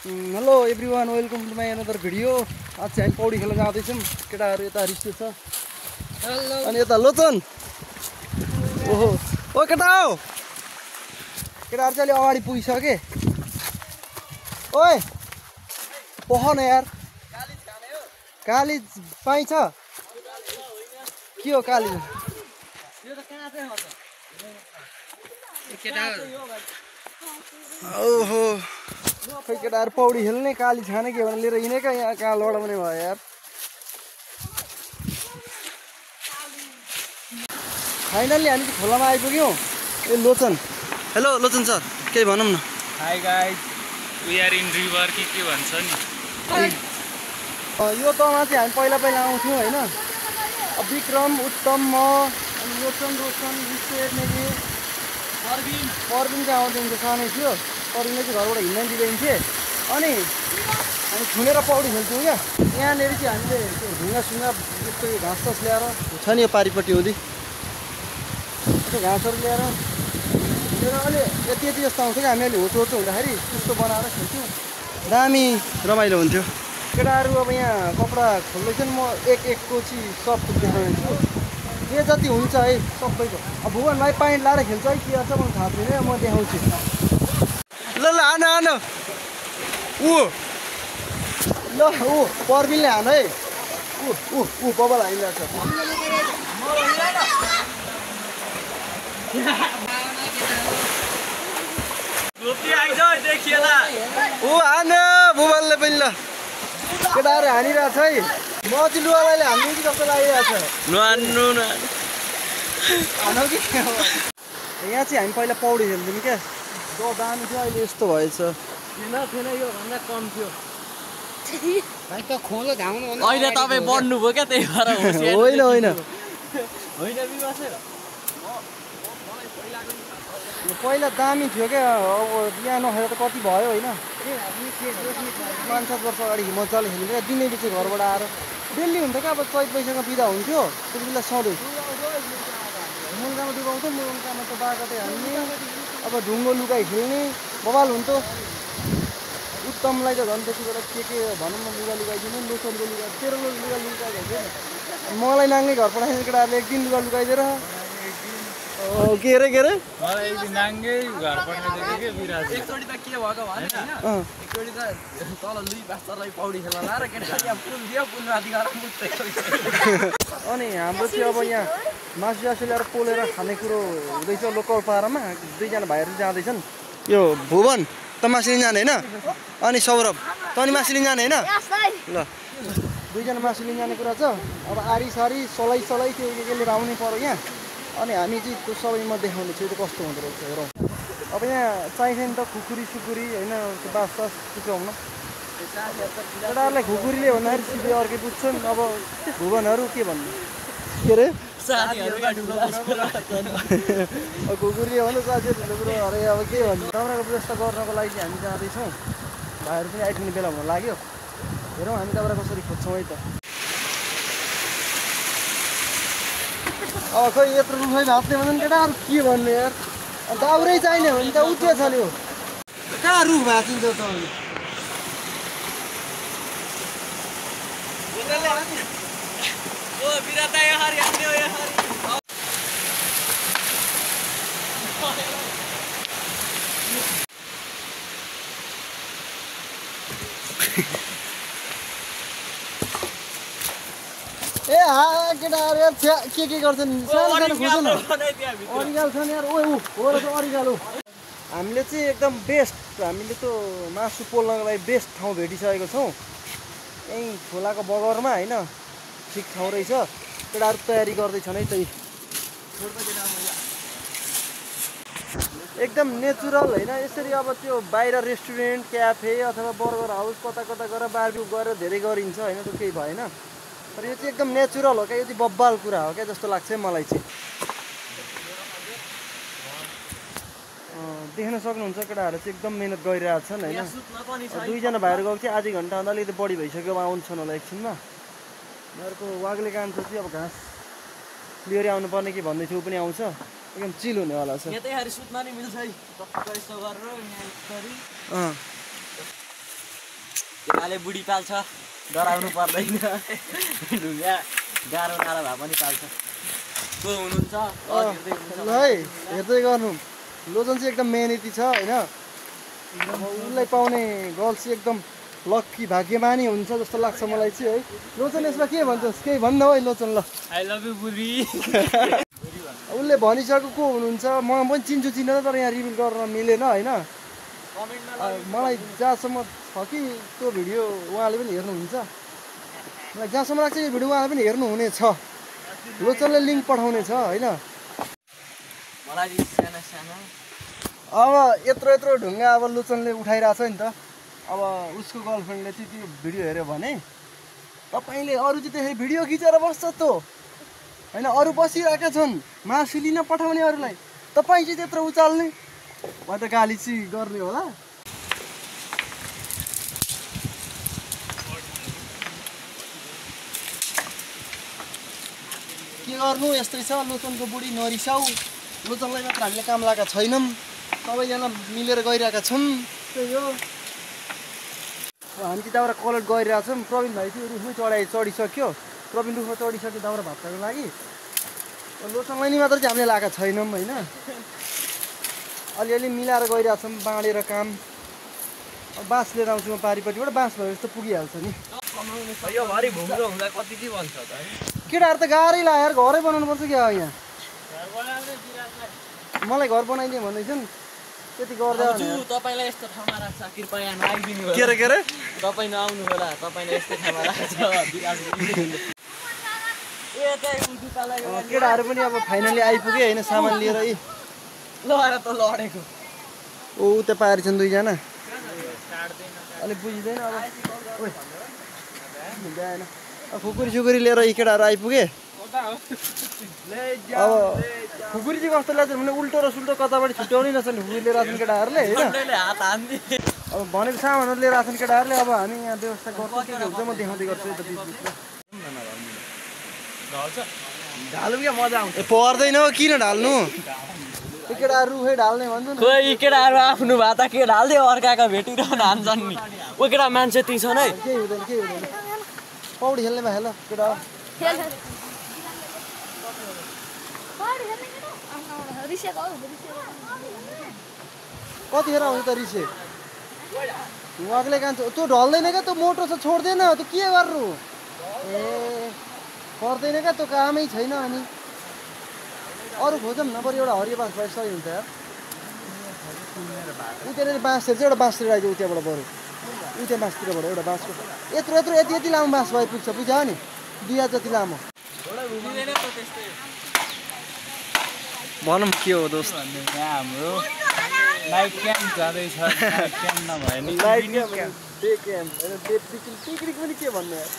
Hello everyone, welcome to my another video. आज चाहिँ हामी पौडी खेल्न जाँदैछौँ। केटाहरू यता रिस्टो छ अनि यता लोचन। ओहो ओ केटा हो, केटाहरू चाहिँ अलि अगाडि पुगिसके। ओए पख न यार, कालिज पाइन्छ के हो कालिज? ओहो खै केटाहरू पौडी खेल्ने काली छाने के भने लिएर हिँडेका यहाँ कहाँ लडाउने भयो यार। फाइनल्ली हामी चाहिँ खोलामा आइपुग्यौँ। ए लोचन, हेलो लोचन सर, केही भनौँ न। Hi guys, we are in river के भन्छ नि। यो तमा चाहिँ हामी पहिला पहिला आउँथ्यौँ होइन। विक्रम, उत्तम, म अनि लोचन, रोशन, विश्वेश, नेगी, परबिन चाहिँ आउँथ्यौँ। सानै थियो, परबिनले चाहिँ घरबाट हिँड्न दिँदैन थिए। अनि हामी छुनेर पौडी खेल्थ्यौँ क्या। यहाँनिर चाहिँ हामीले त्यो ढुङ्गासुङ्गा जस्तो यो घाँस सास ल्याएर छ नि, यो पारिपट्टि हुँदै त्यो घाँसहरू ल्याएर अलि यति यति जस्तो आउँथ्यो क्या। हामी अलि होचो होचो हुँदाखेरि त्यस्तो बनाएर खेल्थ्यौँ, दामी रमाइलो हुन्थ्यो। केटाहरू अब यहाँ कपडा खोल्दैछन्, म एक कोची सब देखाउँछु जे जति हुन्छ है सबैको। अब भुवन भाइ पाइन्ट लाएर खेल्छ है के गर्छ मलाई थाहा छैन, म देखाउँछु। ल ल हान हान, ऊ ल ऊ परबिनले हान है। ऊ बबल हानिरहेको छ। ऊ हान बुबालले पनि ल। केटाहरू हानिरहेको छ है। म चाहिँ लुवालाई हान्नु कि जस्तो लागिरहेको छ। नहान्नु न हानौ कि यहाँ चाहिँ हामी पहिला पौडी खेल्थ्यौँ क्या। दामी थियो, अहिले यस्तो भएछ। थिएन यो भन्दा कम थियो। अहिले तपाईँ बढ्नुभयो क्या, त्यही भएर होइन होइन पहिला दामी थियो क्या। अब बिहा नखेर त कति भयो होइन। 5-7 वर्ष अगाडि मजाले खेल्थ्यो क्या। दिनै पछि घरबाट आएर डेली हुन्थ्यो क्या। अब चैत वैशाखमा बिदा हुन्थ्यो त्यति बेला सधैँ मुल्कामा डुबाउँथ्यो। मुल्कामा त बागतै हाल्ने, अब ढुङ्गो लुगाइ खेल्ने बवाल हुन्थ्यो। उत्तमलाई त झन् त्यति बेला के भनौँ न, लुगा लुगाइदिनु। लोचनको लुगा, तेरो लुगा लुगाइदियो नि। मलाई नाङ्गै घर पठाइदिने केटाहरूले एक दिन लुगा लुगाइदिएर के अरे मलाई एक दिन नाङ्गै घर पठाइदिएको के बिराज। एकचोटि त के भएको भएन होइन, एकचोटि त तल लुई पास्टरलाई पौडी खेल्न लाएर केटा त्यहाँ पुल दियो, पुलमाथि गएर मुत्दै। अनि हाम्रो चाहिँ अब यहाँ मासु जासु ल्याएर पोलेर खानेकुरो हुँदैछ लोकल पारामा। दुईजना भाइहरू जाँदैछन्। यो भुवन त मासु लिन जाने होइन, अनि सौरभ त अनि मासु लिन जाने होइन। ल दुईजना मासु लिन जाने कुरा छ। अब आरी सारी सलाई के लिएर आउनै पर्यो यहाँ। अनि हामी चाहिँ त्यो सबैमा देखाउने छु त्यो कस्तो हुँदो रहेछ हेरौँ। अब यहाँ चाहिन्छ नि त खुकुरी सुकुरी होइन, त्यो बास सास सिकाउन। केटाहरूलाई खुकुरीले भन्दाखेरि सिधै अर्कै बुझ्छन्। अब भुवनहरू के भन्नु के अरे खुकुरीले भन्नु साथी ठुलो कुरो अरे। अब के भन्नु, तपाईँको व्यवस्था गर्नको लागि चाहिँ हामी जाँदैछौँ। भाइहरू पनि आइपुग्ने बेला हुन लाग्यो। हेरौँ हामी तपाईँलाई कसरी खोज्छौँ है त। अब खै यत्रो रुखै भाँच्ने भन्छन् केटाहरू, के भन्नु यार। दाउरै चाहिने भने त उठ्यो छ नि। कहाँ रुख भाँचिन्छ त ए हा केटाहरू यार के गर्छन्, सानो सानो खोज्छन्। अरिगाल छ नि यार। ओ हो र त अरिगाल हो। हामीले चाहिँ एकदम बेस्ट, हामीले त मासु पोल्नको लागि बेस्ट ठाउँ भेटिसकेको छौँ। यहीँ खोलाको बगरमा होइन, ठिक ठाउँ रहेछ। केटाहरू तयारी गर्दैछन् है त्यही। एकदम नेचुरल होइन। यसरी अब त्यो बाहिर रेस्टुरेन्ट, क्याफे अथवा बर्गर हाउस कता कता गएर बारबिक्यू गरेर धेरै गरिन्छ होइन, त्यो केही भएन। तर यो चाहिँ एकदम नेचुरल हो क्या। यो चाहिँ बब्बाल कुरा हो क्या जस्तो लाग्छ मलाई चाहिँ। देख्न सक्नुहुन्छ केटाहरू चाहिँ एकदम मिहिनेत गरिरहेको छन् होइन। दुईजना भाइहरू गएको थियो, आधी घन्टाभन्दा अलिकति बढी भइसक्यो। आउँछन् होला एकछिनमा। उनीहरूको वाग्ले कान्छो चाहिँ अब घाँस लिएर आउनुपर्ने कि भन्दै थियो, पनि आउँछ। एकदम चिल हुनेवाला छ। केटाले बुढी पाल्छ डराउनु पर्दैन ढुङ्गा गाह्रो नाला भए पनि पाल्छ को हुनुहुन्छ ल है हेर्दै गर्नु लोचन चाहिँ एकदम मेहनती छ होइन अब उसलाई पाउने गर्ल्स चाहिँ एकदम लक्की भाग्यमानी हुन्छ जस्तो लाग्छ मलाई चाहिँ है लोचन यसमा के भन्छस् केही भन्न है लोचन ल आई लभ यु बुढी उसले भनिसकेको को हुनुहुन्छ म पनि चिन्छु चिन्न तर यहाँ रिभिल गर्न मिलेन होइन मलाई जहाँसम्म छ कि त्यो भिडियो उहाँले पनि हेर्नुहुन्छ मलाई जहाँसम्म लाग्छ यो भिडियो उहाँले पनि हेर्नुहुनेछ लोचनले लिङ्क पठाउने छ होइन अब यत्रो ढुङ्गा अब लोचनले उठाइरहेछ नि त अब उसको गर्लफ्रेन्डले चाहिँ त्यो भिडियो हेऱ्यो भने तपाईँले अरू चाहिँ त्यसरी भिडियो खिचेर बस्छ त होइन अरू बसिरहेका छन् मासु लिन पठाउने अरूलाई तपाईँ चाहिँ त्यत्रो उचाल्ने म त गाली चाहिँ गर्ने होला के गर्नु यस्तै छ लोचनको बुढी नरिसाउ लोचनलाई मात्र हामीले काम लगाएका छैनौँ सबैजना मिलेर गइरहेका छौँ त्यही हो हामी चाहिँ दाउरा कलेक्ट गरिरहेछौँ प्रवीण भाइ चाहिँ रुखमै चढिसक्यो प्रवीण रुखमा चढिसक्यो दाउरा भाप्नको लागि लोचनलाई नि मात्र चाहिँ हामीले लगाएका छैनौँ होइन अलिअलि मिलाएर गइरहेछौँ बाँडेर काम बाँस लिएर आउँछु म पारिपट्टिबाट बाँस भयो जस्तो पुगिहाल्छ नि केटाहरू त गाह्रै लाग्यो घरै बनाउनु पर्छ क्या यहाँ मलाई घर बनाइदिएँ भन्दैछन् त्यति गर्दा तपाईँलाई यस्तो ठाउँमा राख्छ कृपया नआइदिनु के अरे तपाईँ नआउनु होला तपाईँलाई यस्तो ठाउँमा राख्छ केटाहरू पनि अब फाइनली आइपुगे होइन सामान लिएर यी लडेर त लडेको ऊ उता पारि छन् दुईजना अलिक बुझिँदैन अब हुँदैन खुकुरी सुकुरी लिएर यी केटाहरू आइपुगे अब खुकुरी चाहिँ कस्तो लाग्छ भने उल्टो र सुल्टो कताबाट छुट्याउनै नछन् खुकुरी लिएर आछन् केटाहरूले होइन अब भनेको सामानहरू लिएर आछन् केटाहरूले अब हामी यहाँ व्यवस्था गर्छौँ के हुन्छ म देखाउँदै गर्छु यता बिचमा ढालु क्या मजा आउँछ पर्दैन हो किन ढाल्नु त्यो केटाहरू रुखै ढाल्ने भन्छ नि खोइ केटाहरू आफ्नो भए त के ढाल्दै अर्काका भेटिरहन हान्छन् नि ओ केटा मान्छे ती छन् है केही हुँदैन पौडी खेल्नेमा हेल केटा कतिखेर आउँछ त रिसे उहाँले कान्छ त्यो ढल्दैन क्या त्यो मोटो छ छोड्दैन त्यो के गर्नु ए पर्दैन क्या त्यो कामै छैन अनि अरू खोजौँ न बरु एउटा हरियो बाँस भए सही हुन्छ यार उ त्यहाँनिर बाँसहरू चाहिँ एउटा बाँस लिएर आइज उताबाट बरु उ त्यहाँ बाँसतिरबाट एउटा बाँसको यति लामो बाँस भए पुग्छ बुझ्यो नि 2 हात जति लामो भनौँ के हो दोस्त हाम्रो नाइट क्याम्प जाँदैछ नाइट क्याम्प नभए नि डे क्याम्प पिकनिक पनि के भन्नु यार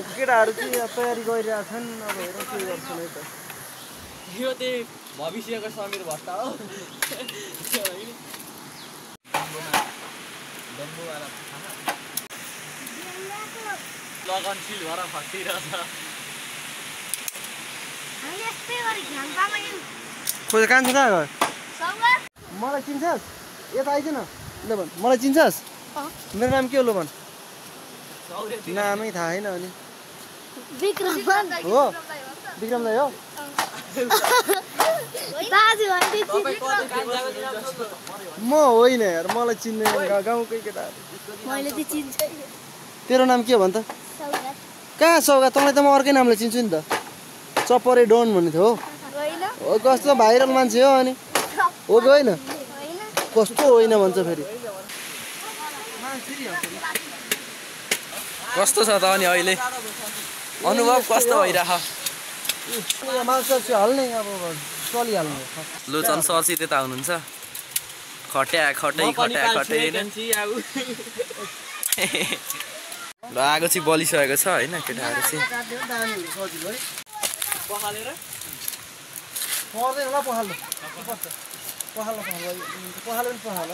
केटाहरू चाहिँ तयारी गरिरहेछन् अब हेरौँ के गर्छन् है त यो चाहिँ भविष्यको समीर भट्ट हो लगनशील भएर फटिरहेछ खोइ कान्छ कहाँ गयो मलाई चिन्छस् यता आइज न ल भन् मलाई चिन्छस् मेरो नाम के हो ल भन् नामै थाहा छैन अनि हो विक्रम दाइ हो म होइन यार मलाई चिन्दैन गाउँकै केटाहरू तेरो नाम के हो भन् त कहाँ सौगात तँलाई त म अर्कै नामले चिन्छु नि त चपरे डोन भन्ने थियो हो कस्तो भाइरल मान्छे हो अनि हो कि होइन कस्तो होइन भन्छ फेरि कस्तो छ त अनि अहिले अनुभव कस्तो भइरह मान्छे हाल्ने अब चलिहाल्ने लोचन सरसी त्यता हुनुहुन्छ खट्या खटै ल आगो चाहिँ बलिसकेको छ होइन केटाहरू चाहिँ पर्दैन होला पखाल्नु पखाल्नु पनि पखाल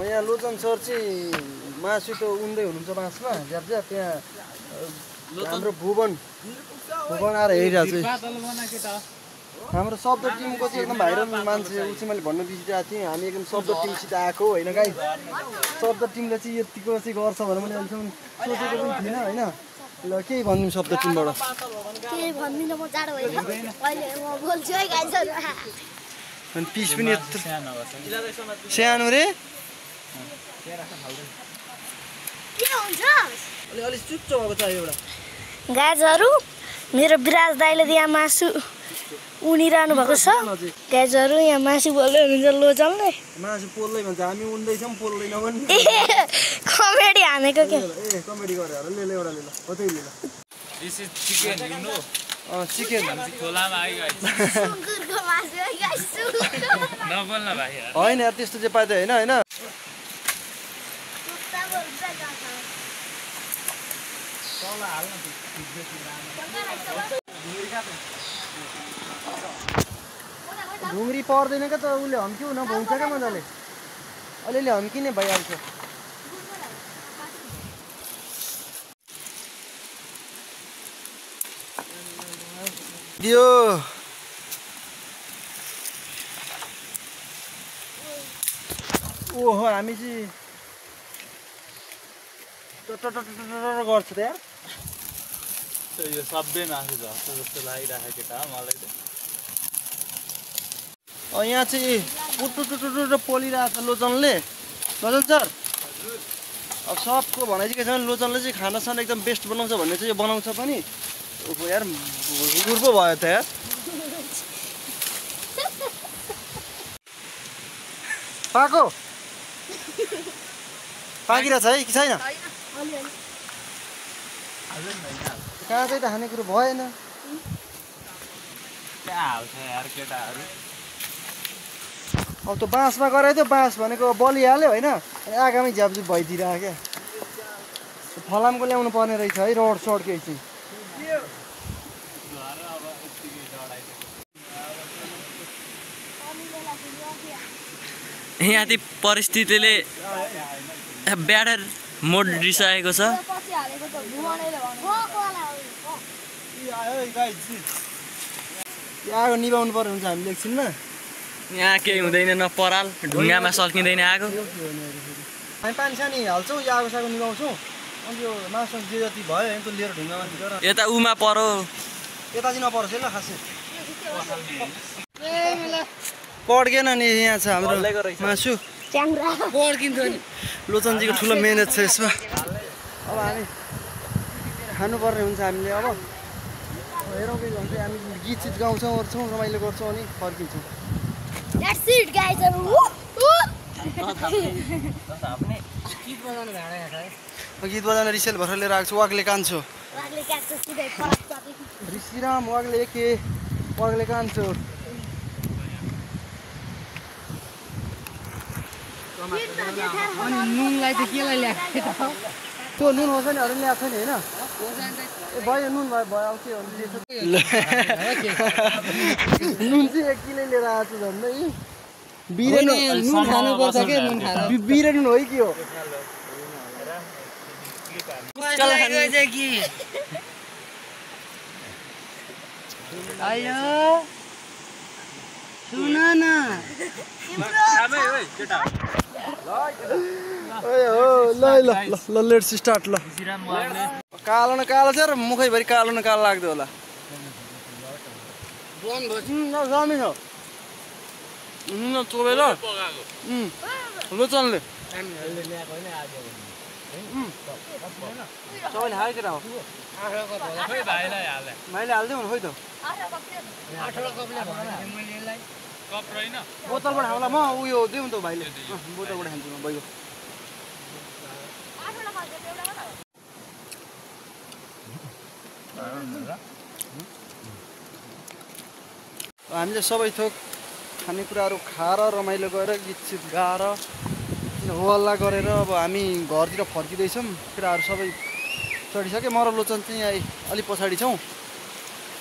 यहाँ लोचन सर चाहिँ मासु त उन्दै हुनुहुन्छ बाँसमा झ्याप त्यहाँ हाम्रो भुवन आएर हेरिरहेको छ हाम्रो शब्द टिमको चाहिँ एकदम भाइरल मान्छे ऊ चाहिँ मैले भन्न बिर्सिरहेको थिएँ हामी एकदम शब्द टिमसित आएको होइन गाई शब्द टिमले चाहिँ यतिको चाहिँ गर्छ भनेर मैले अहिलेसम्म सोचेको पनि थिइनँ होइन ल केही भनिदिउँ शब्द टिमबाट अनि पिस पनि यत्रो सानो रे अलिक चुच्चो भएको छ एउटा गाजहरू मेरो विराज दाइले यहाँ मासु उनिरहनु भएको छ गाजहरू यहाँ मासु बोल्दै हुनुहुन्छ लोचनले मासु पोल्दै भन्छ हामी उन्दैछौँ पोल्दैन पनि कमेडी हानेको के ए कमेडी गरेर ले एउटा ले ल हो त्यही ले ल this is chicken you know chicken खोलामा आइ गाइस सुँगुरको मासु है गाइस नबोल्न भाइ होइन यार त्यस्तो चाहिँ पाइँदैन होइन होइन ढुङ्ग्री पर्दैन क्या त उसले हम्क्यो न भन्छ क्या मजाले अलिअलि हम्किने भइहाल्छ दियो ओहो हामी चाहिँ गर्छ त यार यो सबै मासु झर्छ जस्तो लागिरहेको केटा मलाई त यहाँ चाहिँ टुटुटुटुटु पोलिरहेको छ लोचनले लोचन सर अब सबको भनाइ चाहिँ के छ भने लोचनले चाहिँ खानासाना एकदम बेस्ट बनाउँछ भन्ने चाहिँ यो बनाउँछ पनि यार हुकुर पो भयो त यार पाको पाकिरहेछ है कि छैन काँचै त खाने कुरो भएन क्या हाल्छ यार केटाहरू अब त्यो बाँसमा गराइदियो बाँस भनेको बलिहाल्यो होइन अनि आगामी झ्यापझुप भइदिइरहेको क्या फलामको ल्याउनु पर्ने रहेछ है रड सड केही चाहिँ यहाँ ती परिस्थितिले ब्याडर मोडिसकेको छ आगो निभाउनु पर्ने हुन्छ हामीले एकछिनमा यहाँ केही हुँदैन न पराल ढुङ्गामा सल्किँदैन आगो हामी पानी सानी हाल्छौँ यो आगो सागो निभाउँछौँ अनि यो मासु जे जति भयो होइन त्यो लिएर ढुङ्गामा तिर यता उमा परो यता चाहिँ नपरोस् है ल खासै पड्केन नि यहाँ छ हाम्रो मासु लोचनजीको ठुलो मेहनत छ यसमा अब हामी खानुपर्ने हुन्छ हामीले अब हेरौँ के भन्छ हामी गीत सित गाउँछौँ ओर्छौँ रमाइलो गर्छौँ अनि फर्किन्छौँ गीत बजाउन रिसेल भएर लिएर आएको छु वाग्ले कान्छो ऋषिराम वाग्ले के वाग्ले कान्छो अनि नुनलाई त केलाई ल्याएको त्यो नुन हो नि अरू ल्याएको छैन होइन ए भयो नुन भयो भयो अब के नुन चाहिँ 1 किलो लिएर आएको छु झन्डै बिरे नुन खानुपर्छ के नुन खानु बिरे नुन हो कि हो आयो सुन न ल ल ल लेट्स स्टार्ट ल कालो न कालो छ र मुखैभरि कालो न कालो लाग्दो होला जमी छ चोबेर लोचनले सबैले हाल केटा हो भाइले हालिदिउँ न खोइ त बोतलबाट खाउँला म उयो दिउँ त भाइले बोतलबाट खान्छु म बैगो हामीले सबै थोक खानेकुराहरू खाएर रमाइलो गरेर गीत सित गाएर हल्ला गरेर अब हामी घरतिर फर्किँदैछौँ केटाहरू सबै चढिसक्यो म र लोचन चाहिँ यहाँ अलिक पछाडि छौँ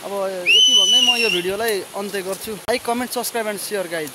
अब यति भन्दै म यो भिडियोलाई अन्त्य गर्छु like comment subscribe and share guys